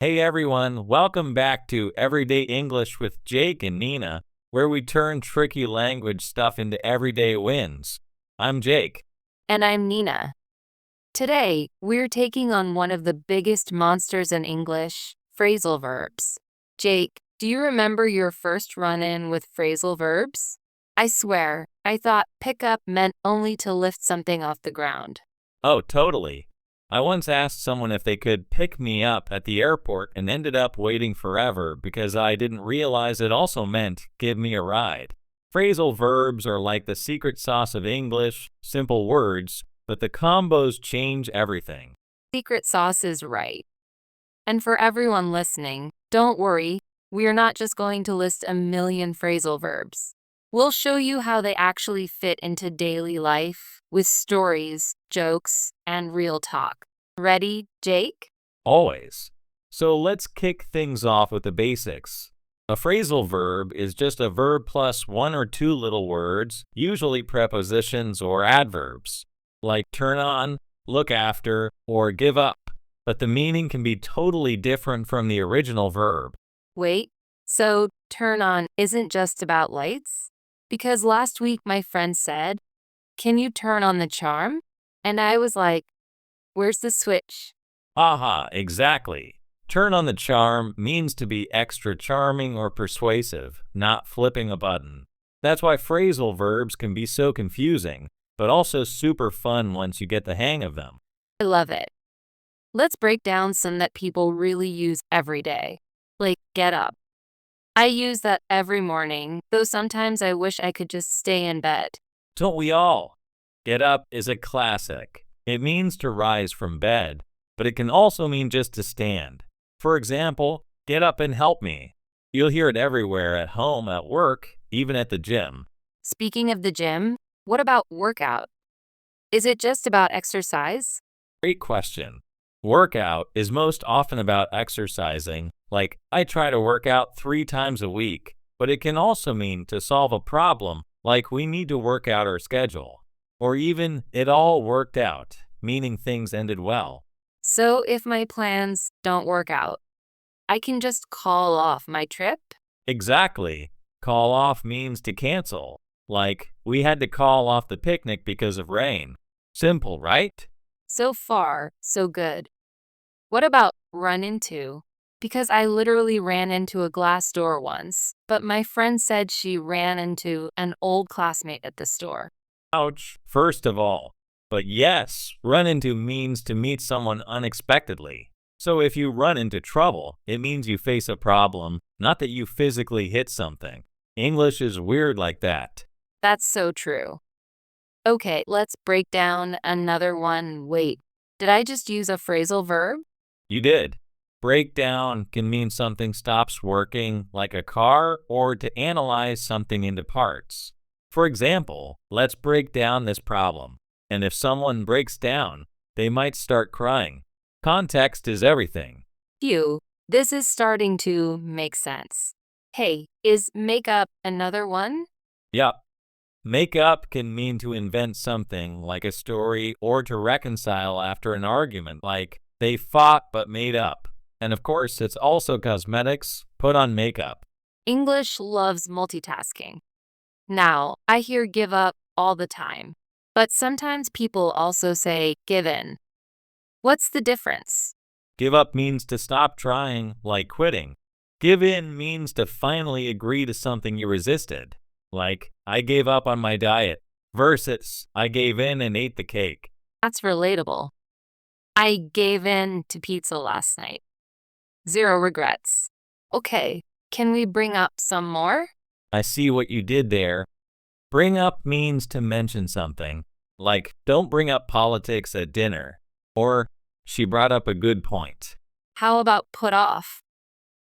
Hey everyone, welcome back to Everyday English with Jake and Nina, where we turn tricky language stuff into everyday wins. I'm Jake. And I'm Nina. Today, we're taking on one of the biggest monsters in English, phrasal verbs. Jake, do you remember your first run-in with phrasal verbs? I swear, I thought pick up meant only to lift something off the ground. Oh, totally. I once asked someone if they could pick me up at the airport and ended up waiting forever because I didn't realize it also meant give me a ride. Phrasal verbs are like the secret sauce of English, simple words, but the combos change everything. Secret sauce is right. And for everyone listening, don't worry, we're not just going to list a million phrasal verbs. We'll show you how they actually fit into daily life with stories, jokes, and real talk. Ready, Jake? Always. So let's kick things off with the basics. A phrasal verb is just a verb plus one or two little words, usually prepositions or adverbs, like turn on, look after, or give up. But the meaning can be totally different from the original verb. Wait, so turn on isn't just about lights? Because last week my friend said, "Can you turn on the charm?" And I was like, "Where's the switch?" Aha, exactly. Turn on the charm means to be extra charming or persuasive, not flipping a button. That's why phrasal verbs can be so confusing, but also super fun once you get the hang of them. I love it. Let's break down some that people really use every day, like get up. I use that every morning, though sometimes I wish I could just stay in bed. Don't we all? Get up is a classic. It means to rise from bed, but it can also mean just to stand. For example, get up and help me. You'll hear it everywhere at home, at work, even at the gym. Speaking of the gym, what about workout? Is it just about exercise? Great question. Workout is most often about exercising, like I try to work out 3 times a week, but it can also mean to solve a problem, like we need to work out our schedule. Or even it all worked out, meaning things ended well. So if my plans don't work out, I can just call off my trip? Exactly. Call off means to cancel, like we had to call off the picnic because of rain. Simple, right? So far, so good. What about run into? Because I literally ran into a glass door once, but my friend said she ran into an old classmate at the store. Ouch, first of all. But yes, run into means to meet someone unexpectedly. So if you run into trouble, it means you face a problem, not that you physically hit something. English is weird like that. That's so true. Okay, let's break down another one. Wait, did I just use a phrasal verb? You did. Breakdown can mean something stops working, like a car, or to analyze something into parts. For example, let's break down this problem. And if someone breaks down, they might start crying. Context is everything. Phew, this is starting to make sense. Hey, is makeup another one? Yup. Make up can mean to invent something, like a story, or to reconcile after an argument, like they fought but made up. And of course, it's also cosmetics, put on makeup. English loves multitasking. Now, I hear give up all the time, but sometimes people also say give in. What's the difference? Give up means to stop trying, like quitting. Give in means to finally agree to something you resisted, like I gave up on my diet, versus I gave in and ate the cake. That's relatable. I gave in to pizza last night. Zero regrets. Okay, can we bring up some more? I see what you did there. Bring up means to mention something, like don't bring up politics at dinner, or she brought up a good point. How about put off?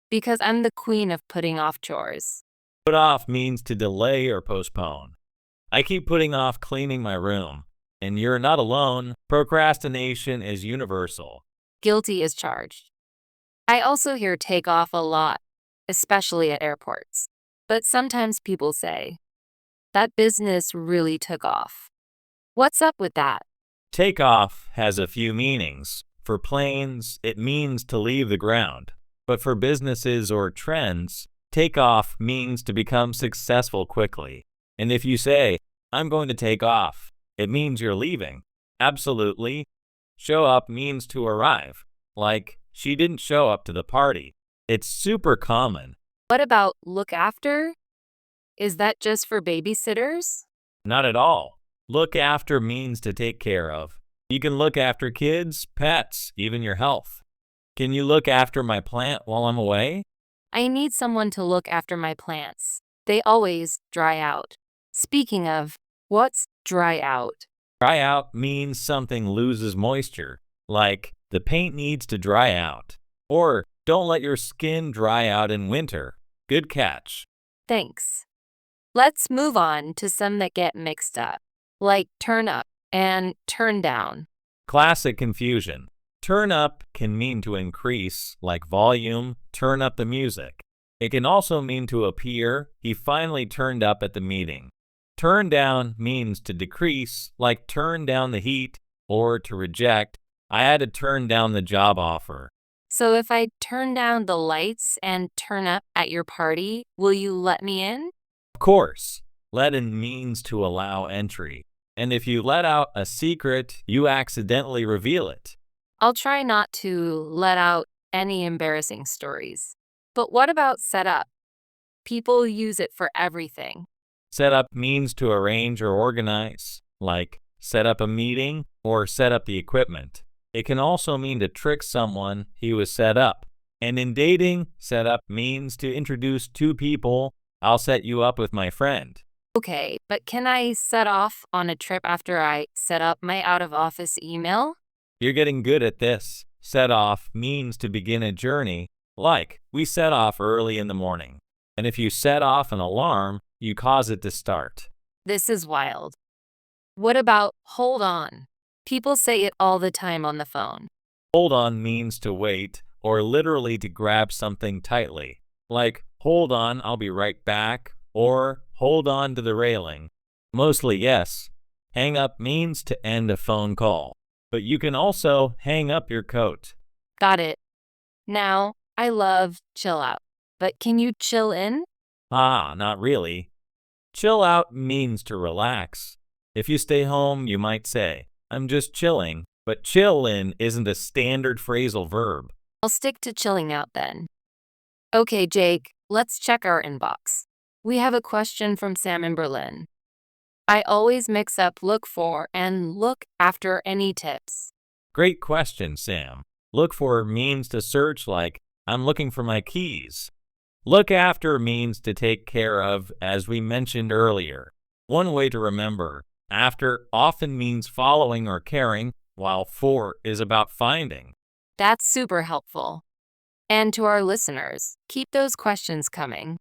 Because I'm the queen of putting off chores. Put off means to delay or postpone. I keep putting off cleaning my room, and you're not alone. Procrastination is universal. Guilty as charged. I also hear take off a lot, especially at airports. But sometimes people say, that business really took off. What's up with that? Take off has a few meanings. For planes, it means to leave the ground. But for businesses or trends, take off means to become successful quickly. And if you say, I'm going to take off, it means you're leaving. Absolutely. Show up means to arrive. Like, she didn't show up to the party. It's super common. What about look after? Is that just for babysitters? Not at all. Look after means to take care of. You can look after kids, pets, even your health. Can you look after my plant while I'm away? I need someone to look after my plants. They always dry out. Speaking of, what's dry out? Dry out means something loses moisture, like the paint needs to dry out. Or don't let your skin dry out in winter. Good catch. Thanks. Let's move on to some that get mixed up, like turn up and turn down. Classic confusion. Turn up can mean to increase, like volume, turn up the music. It can also mean to appear, he finally turned up at the meeting. Turn down means to decrease, like turn down the heat, or to reject, I had to turn down the job offer. So if I turn down the lights and turn up at your party, will you let me in? Of course, let in means to allow entry. And if you let out a secret, you accidentally reveal it. I'll try not to let out any embarrassing stories. But what about set up? People use it for everything. Set up means to arrange or organize, like set up a meeting or set up the equipment. It can also mean to trick someone he was set up. And in dating, set up means to introduce two people. I'll set you up with my friend. Okay, but can I set off on a trip after I set up my out-of-office email? You're getting good at this. Set off means to begin a journey, like we set off early in the morning. And if you set off an alarm, you cause it to start. This is wild. What about hold on? People say it all the time on the phone. Hold on means to wait, or literally to grab something tightly. Like, hold on, I'll be right back, or hold on to the railing. Mostly yes. Hang up means to end a phone call. But you can also hang up your coat. Got it. Now, I love chill out. But can you chill in? Ah, not really. Chill out means to relax. If you stay home, you might say, I'm just chilling, but chill in isn't a standard phrasal verb. I'll stick to chilling out then. Okay, Jake, let's check our inbox. We have a question from Sam in Berlin. I always mix up look for and look after. Any tips? Great question, Sam. Look for means to search, like, I'm looking for my keys. Look after means to take care of, as we mentioned earlier. One way to remember, after often means following or caring, while for is about finding. That's super helpful. And to our listeners, keep those questions coming.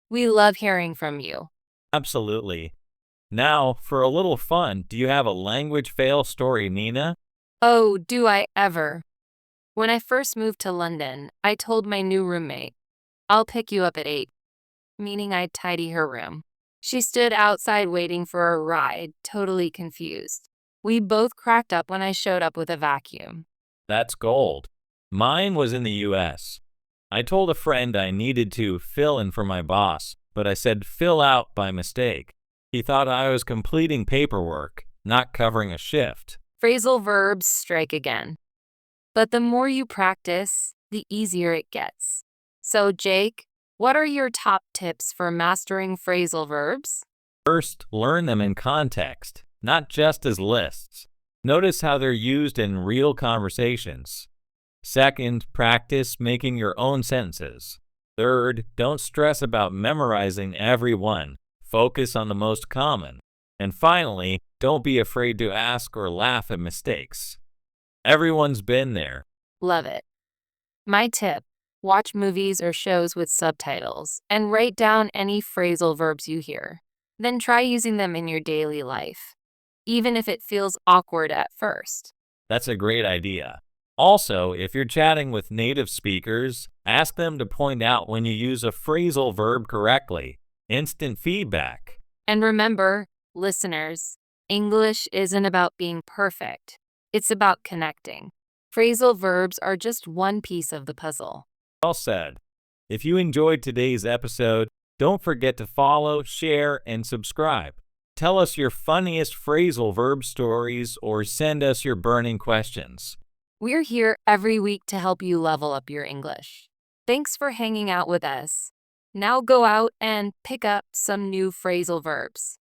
We love hearing from you. Absolutely. Now, for a little fun, do you have a language fail story, Nina? Oh, do I ever. When I first moved to London, I told my new roommate, I'll pick you up at 8, meaning I'd tidy her room. She stood outside waiting for a ride, totally confused. We both cracked up when I showed up with a vacuum. That's gold. Mine was in the US. I told a friend I needed to fill in for my boss, but I said fill out by mistake. He thought I was completing paperwork, not covering a shift. Phrasal verbs strike again. But the more you practice, the easier it gets. So, Jake, what are your top tips for mastering phrasal verbs? First, learn them in context, not just as lists. Notice how they're used in real conversations. Second, practice making your own sentences. Third, don't stress about memorizing every one. Focus on the most common. And finally, don't be afraid to ask or laugh at mistakes. Everyone's been there. Love it. My tip, watch movies or shows with subtitles and write down any phrasal verbs you hear. Then try using them in your daily life, even if it feels awkward at first. That's a great idea. Also, if you're chatting with native speakers, ask them to point out when you use a phrasal verb correctly. Instant feedback. And remember, listeners, English isn't about being perfect. It's about connecting. Phrasal verbs are just one piece of the puzzle. Well said. If you enjoyed today's episode, don't forget to follow, share, and subscribe. Tell us your funniest phrasal verb stories or send us your burning questions. We're here every week to help you level up your English. Thanks for hanging out with us. Now go out and pick up some new phrasal verbs.